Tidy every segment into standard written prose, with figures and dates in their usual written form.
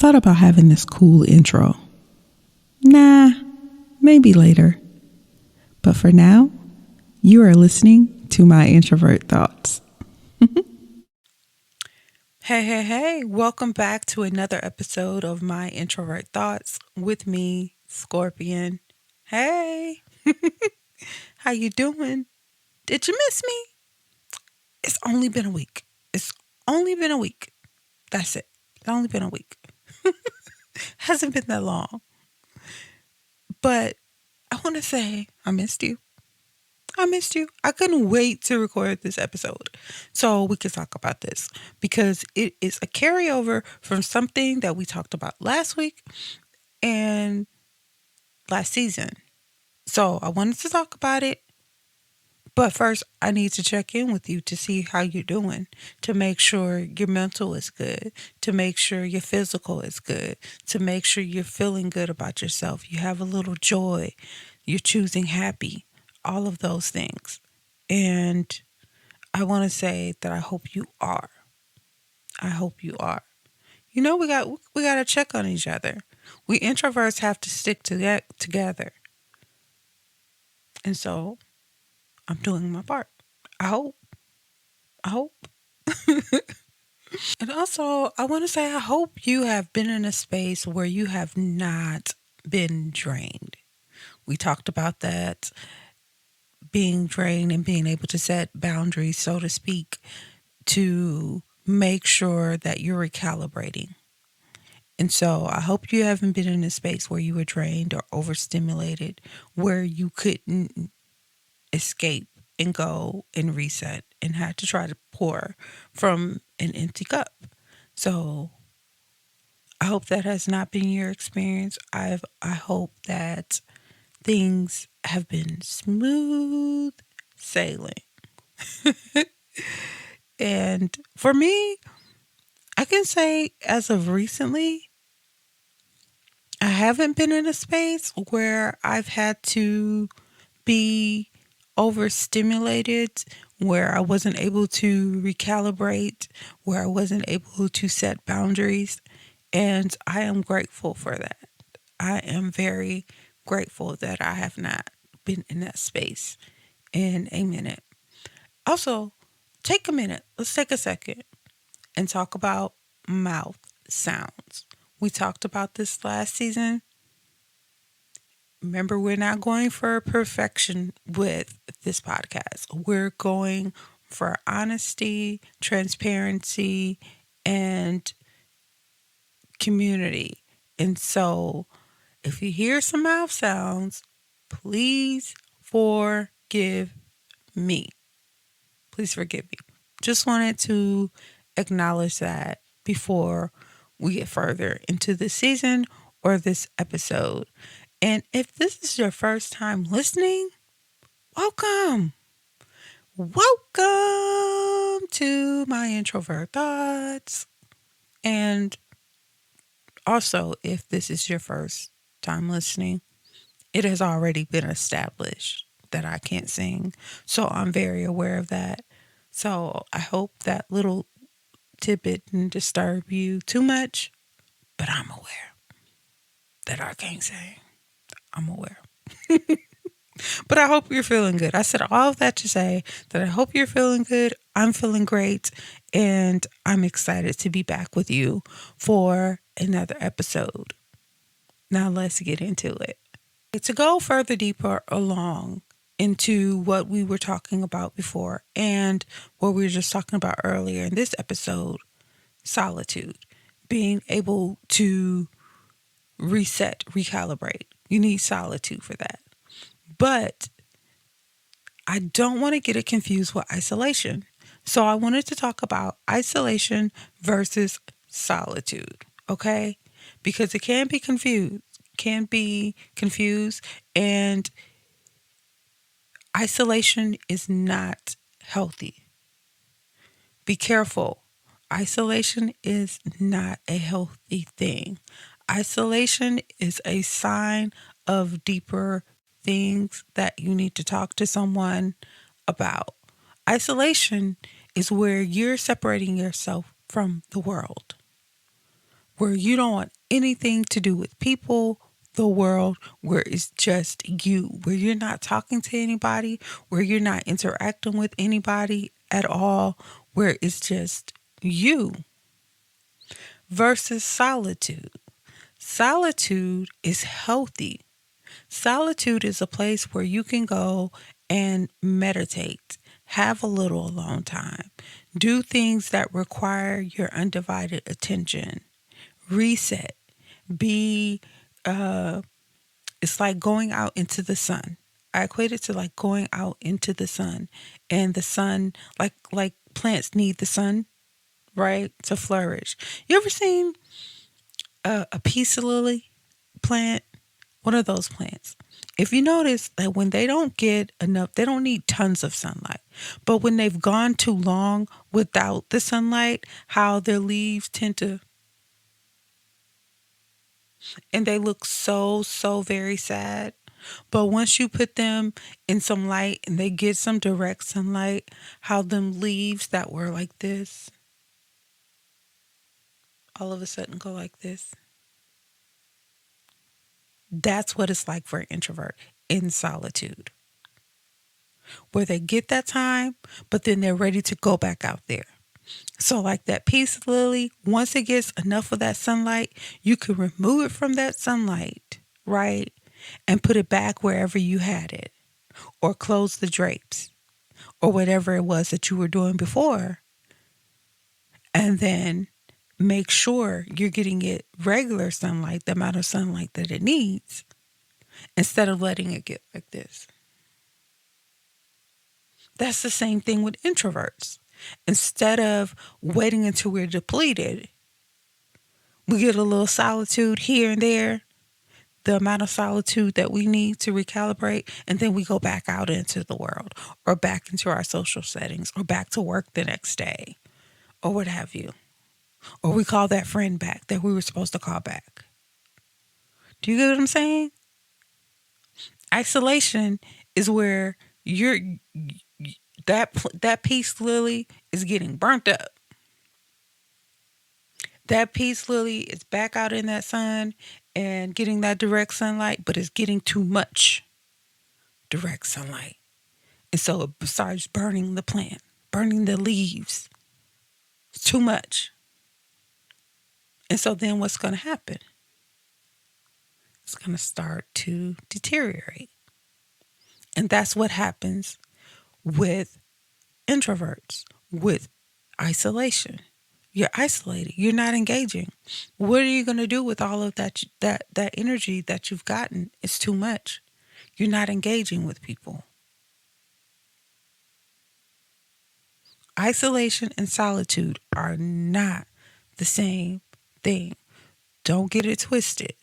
thought about having this cool intro. Nah, maybe later. But for now, you are listening to My Introvert Thoughts. Hey, welcome back to another episode of My Introvert Thoughts with me, Skorpyen. Hey, how you doing? Did you miss me? It's only been a week. It's only been a week. That's it. It's only been a week. Hasn't been that long. But I want to say I missed you. I missed you. I couldn't wait to record this episode so we could talk about this because it is a carryover from something that we talked about last week and last season. So I wanted to talk about it. But first, I need to check in with you to see how you're doing, to make sure your mental is good, to make sure your physical is good, to make sure you're feeling good about yourself. You have a little joy. You're choosing happy, all of those things. And I want to say that I hope you are. I hope you are. You know, we got to check on each other. We introverts have to stick together. And so I'm doing my part. I hope. I hope. And also, I want to say I hope you have been in a space where you have not been drained. We talked about that, being drained and being able to set boundaries, so to speak, to make sure that you're recalibrating. And so I hope you haven't been in a space where you were drained or overstimulated, where you couldn't escape and go and reset and had to try to pour from an empty cup. So I hope that has not been your experience. I hope that things have been smooth sailing. And for me, I can say as of recently, I haven't been in a space where I've had to be overstimulated, where I wasn't able to recalibrate, where I wasn't able to set boundaries. And I am grateful for that. I am very grateful that I have not been in that space in a minute. Also, take a minute. Let's take a second and talk about mouth sounds. We talked about this last season. Remember, we're not going for perfection with this podcast. We're going for honesty, transparency, and community. And so, if you hear some mouth sounds, please forgive me. Please forgive me. Just wanted to acknowledge that before we get further into this season or this episode. And if this is your first time listening, welcome. Welcome to My Introvert Thoughts. And also, if this is your first time listening, it has already been established that I can't sing. So I'm very aware of that. So I hope that little tidbit didn't disturb you too much, but I'm aware that I can't sing. I'm aware. But I hope you're feeling good. I said all of that to say that I hope you're feeling good. I'm feeling great. And I'm excited to be back with you for another episode. Now let's get into it. To go further deeper along into what we were talking about before and what we were just talking about earlier in this episode, solitude, being able to reset, recalibrate. You need solitude for that. But I don't want to get it confused with isolation. So I wanted to talk about isolation versus solitude, okay? Because it can be confused, and isolation is not healthy. Be careful. Isolation is not a healthy thing. Isolation is a sign of deeper things that you need to talk to someone about. Isolation is where you're separating yourself from the world, where you don't want anything to do with people, the world, where it's just you, where you're not talking to anybody, where you're not interacting with anybody at all, where it's just you, versus solitude. Solitude is healthy. Solitude is a place where you can go and meditate, have a little alone time, do things that require your undivided attention, reset, be, it's like going out into the sun. I equate it to like going out into the sun, and the sun, like plants need the sun, right, to flourish. You ever seen a peace lily plant? One of those plants. If you notice that when they don't get enough, they don't need tons of sunlight. But when they've gone too long without the sunlight, how their leaves tend to, and they look so very sad. But once you put them in some light and they get some direct sunlight, how them leaves that were like this, all of a sudden go like this. That's what it's like for an introvert in solitude, where they get that time, but then they're ready to go back out there. So, like that peace lily, once it gets enough of that sunlight, you can remove it from that sunlight, right? And put it back wherever you had it, or close the drapes, or whatever it was that you were doing before. And then make sure you're getting it regular sunlight, the amount of sunlight that it needs, instead of letting it get like this. That's the same thing with introverts. Instead of waiting until we're depleted, we get a little solitude here and there, the amount of solitude that we need to recalibrate, and then we go back out into the world, or back into our social settings, or back to work the next day, or what have you. Or we call that friend back that we were supposed to call back. Do you get what I'm saying? Isolation is where you're that peace lily is getting burnt up. That peace lily is back out in that sun and getting that direct sunlight, but it's getting too much direct sunlight. And so it starts burning the plant, burning the leaves. It's too much. And so then what's going to happen? It's going to start to deteriorate. And that's what happens with introverts, with isolation. You're isolated. You're not engaging. What are you going to do with all of that energy that you've gotten? It's too much. You're not engaging with people. Isolation and solitude are not the same thing. Don't get it twisted.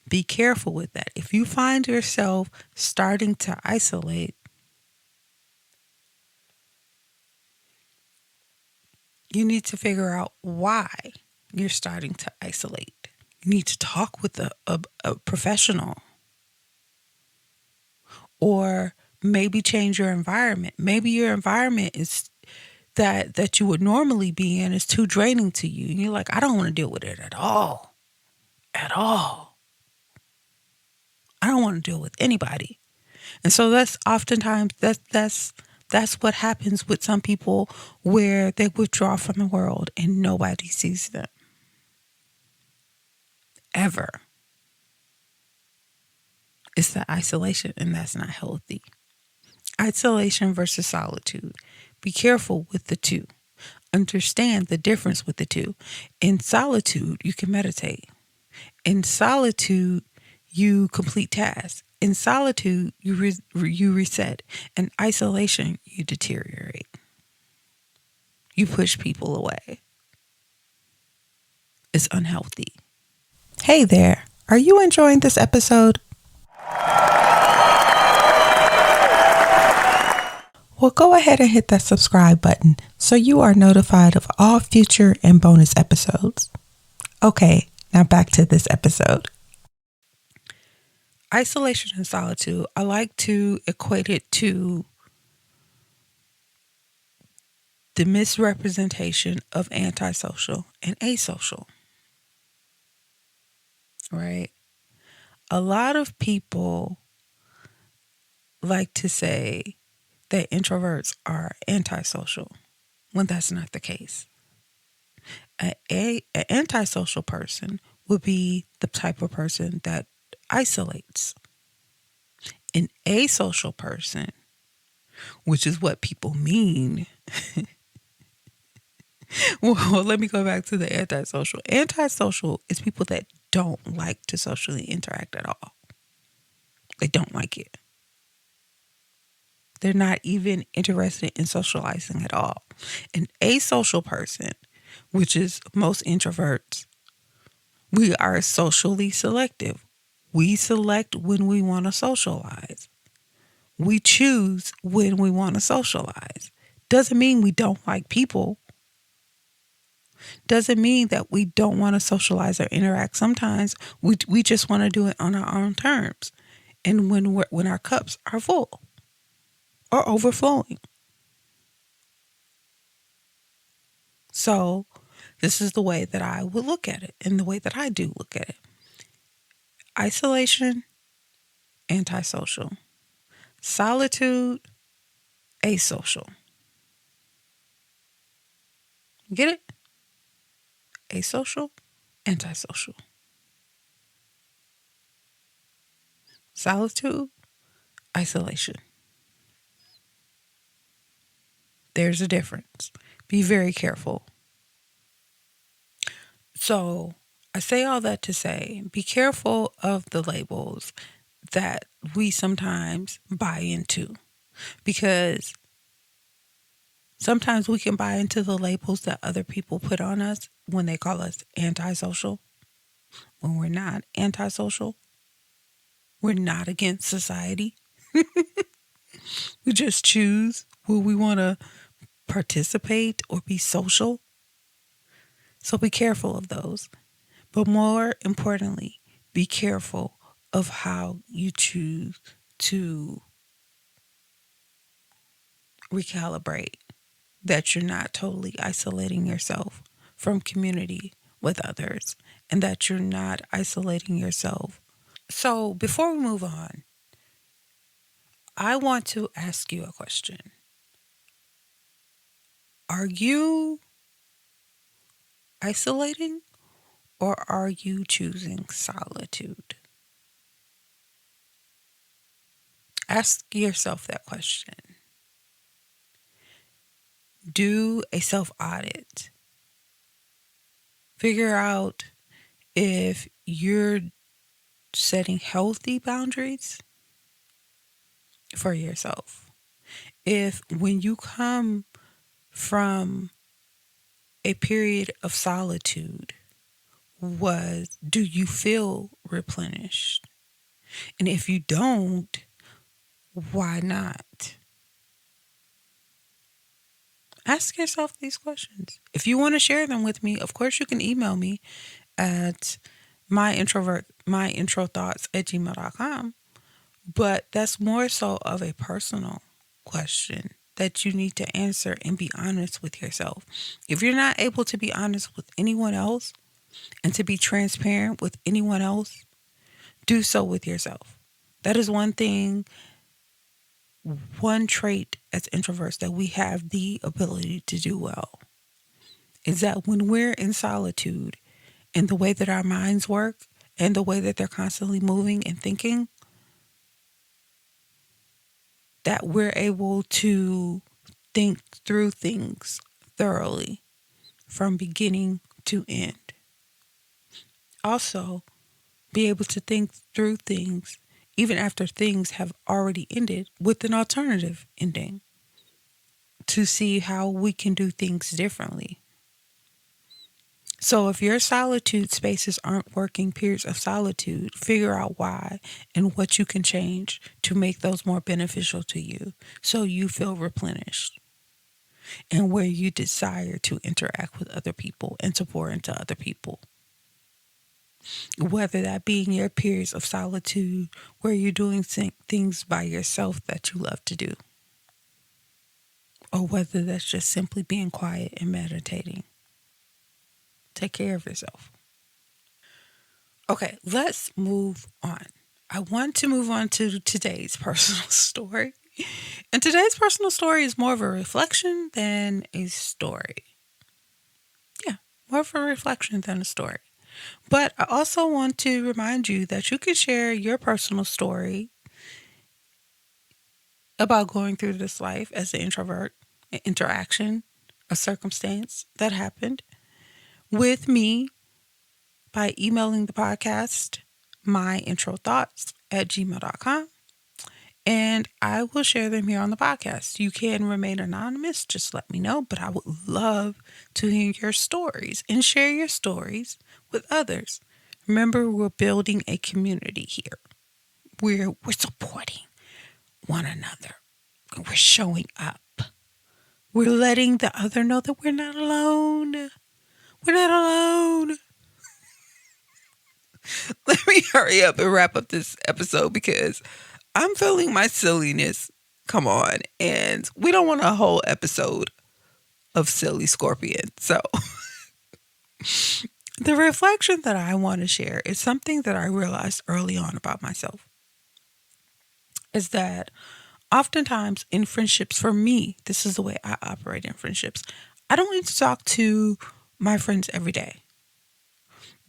Be careful with that. If you find yourself starting to isolate, you need to figure out why you're starting to isolate. You need to talk with a professional, or maybe change your environment. Maybe your environment is that you would normally be in is too draining to you. And you're like, I don't want to deal with it at all. At all. I don't want to deal with anybody. And so that's oftentimes that's what happens with some people, where they withdraw from the world and nobody sees them. Ever. It's the isolation, and that's not healthy. Isolation versus solitude. Be careful with the two. Understand the difference with the two. In solitude, you can meditate. In solitude, you complete tasks. In solitude, you reset. In isolation, you deteriorate. You push people away. It's unhealthy. Hey there. Are you enjoying this episode? Well, go ahead and hit that subscribe button so you are notified of all future and bonus episodes. Okay, now back to this episode. Isolation and solitude, I like to equate it to the misrepresentation of antisocial and asocial. right? A lot of people like to say that introverts are antisocial when that's not the case. An antisocial person would be the type of person that isolates. An asocial person, which is what people mean. Well, let me go back to the antisocial. Antisocial is people that don't like to socially interact at all. They don't like it. They're not even interested in socializing at all. An asocial person, which is most introverts, we are socially selective. We select when we want to socialize. We choose when we want to socialize. Doesn't mean we don't like people. Doesn't mean that we don't want to socialize or interact. Sometimes we just want to do it on our own terms. And when our cups are full or overflowing. So this is the way that I would look at it and the way that I do look at it. Isolation, antisocial. Solitude, asocial. Get it? Asocial, antisocial. Solitude, isolation. There's a difference. Be very careful. So I say all that to say, be careful of the labels that we sometimes buy into, because sometimes we can buy into the labels that other people put on us when they call us antisocial, when we're not antisocial. We're not against society. We just choose where we want to participate or be social. So be careful of those. But more importantly, be careful of how you choose to recalibrate, that you're not totally isolating yourself from community with others, and that you're not isolating yourself. So before we move on, I want to ask you a question. Are you isolating or are you choosing solitude? Ask yourself that question. Do a self audit. Figure out if you're setting healthy boundaries for yourself. If when you come from a period of solitude, do you feel replenished? And if you don't, why not? Ask yourself these questions. If you want to share them with me, of course you can email me at myintrothoughts@gmail.com. But that's more so of a personal question that you need to answer and be honest with yourself. If you're not able to be honest with anyone else and to be transparent with anyone else, do so with yourself. That is one thing, one trait as introverts that we have the ability to do well, is that when we're in solitude and the way that our minds work and the way that they're constantly moving and thinking, that we're able to think through things thoroughly from beginning to end. Also, be able to think through things even after things have already ended with an alternative ending, to see how we can do things differently. So if your solitude spaces aren't working, periods of solitude, figure out why and what you can change to make those more beneficial to you so you feel replenished, and where you desire to interact with other people and to pour into other people. Whether that be in your periods of solitude where you're doing things by yourself that you love to do, or whether that's just simply being quiet and meditating. Take care of yourself. Okay, let's move on. I want to move on to today's personal story. And today's personal story is more of a reflection than a story. Yeah, more of a reflection than a story. But I also want to remind you that you can share your personal story about going through this life as an introvert, an interaction, a circumstance that happened with me by emailing the podcast, myintrothoughts@gmail.com. And I will share them here on the podcast. You can remain anonymous, just let me know. But I would love to hear your stories and share your stories with others. Remember, we're building a community here. We're supporting one another. We're showing up. We're letting the other know that we're not alone. We're not alone. Let me hurry up and wrap up this episode because I'm feeling my silliness. Come on. And we don't want a whole episode of silly Skorpyen. So the reflection that I want to share is something that I realized early on about myself is that oftentimes in friendships, for me, this is the way I operate in friendships. I don't need to talk to my friends every day.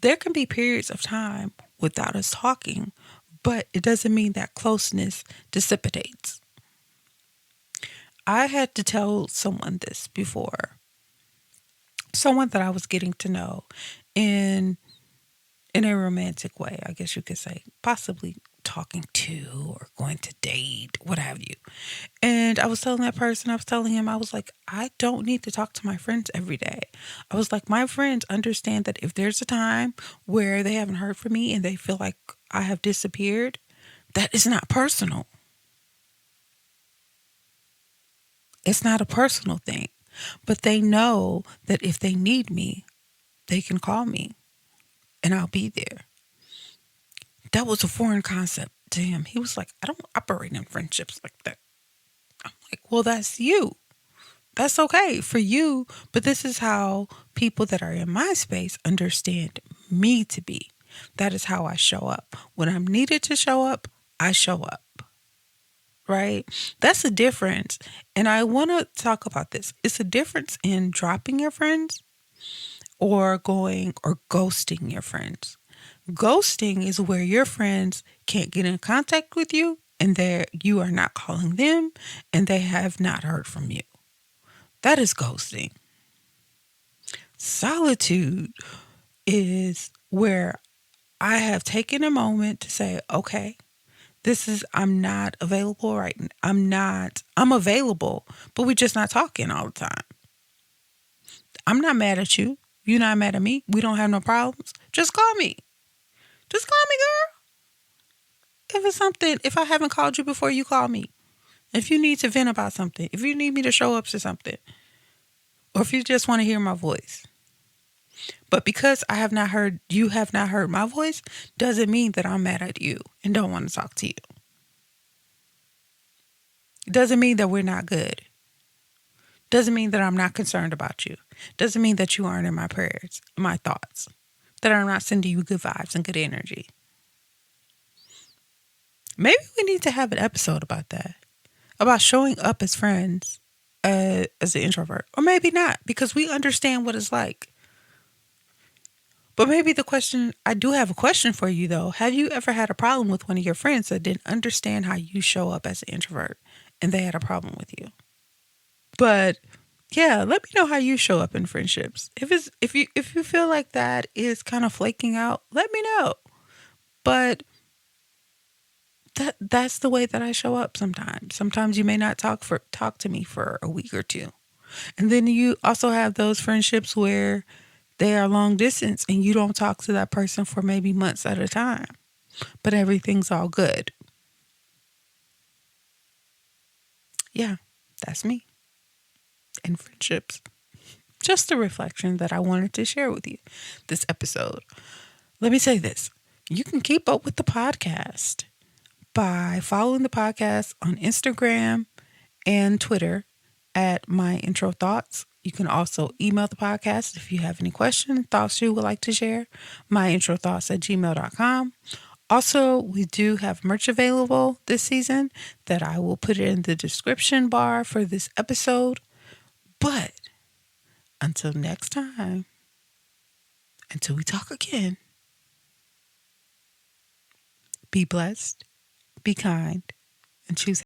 There can be periods of time without us talking, but it doesn't mean that closeness dissipates. I had to tell someone this before, someone that I was getting to know in in a romantic way, I guess you could say, possibly talking to or going to date, what have you. And I was telling that person, I was telling him, I was like, I don't need to talk to my friends every day. I was like, my friends understand that if there's a time where they haven't heard from me and they feel like I have disappeared, that is not personal. It's not a personal thing. But they know that if they need me, they can call me and I'll be there. That was a foreign concept to him. He was like, I don't operate in friendships like that. I'm like, well, that's you. That's okay for you. But this is how people that are in my space understand me to be. That is how I show up. When I'm needed to show up, I show up. Right? That's a difference. And I want to talk about this. It's a difference in dropping your friends or going or ghosting your friends. Ghosting is where your friends can't get in contact with you and you are not calling them and they have not heard from you. That is ghosting. Solitude is where I have taken a moment to say, okay, I'm not available right now. I'm available, but we're just not talking all the time. I'm not mad at you. You're not mad at me. We don't have no problems. Just call me. Just call me, girl. If it's something, if I haven't called you before, you call me. If you need to vent about something, if you need me to show up to something, or if you just want to hear my voice. But because you have not heard my voice, doesn't mean that I'm mad at you and don't want to talk to you. Doesn't mean that we're not good. Doesn't mean that I'm not concerned about you. Doesn't mean that you aren't in my prayers, my thoughts. That I'm not sending you good vibes and good energy. Maybe we need to have an episode about that. About showing up as friends as an introvert. Or maybe not, because we understand what it's like. But maybe I do have a question for you though. Have you ever had a problem with one of your friends that didn't understand how you show up as an introvert and they had a problem with you? But yeah, let me know how you show up in friendships. If you feel like that is kind of flaking out, let me know. But that's the way that I show up sometimes. Sometimes you may not talk to me for a week or two. And then you also have those friendships where they are long distance and you don't talk to that person for maybe months at a time, but everything's all good. Yeah, that's me in friendships. Just a reflection that I wanted to share with you this episode. Let me say this. You can keep up with the podcast by following the podcast on Instagram and Twitter at My Intro Thoughts. You can also email the podcast if you have any questions, thoughts you would like to share. myintrothoughts@gmail.com. Also, we do have merch available this season that I will put in the description bar for this episode. But until next time, until we talk again, be blessed, be kind, and choose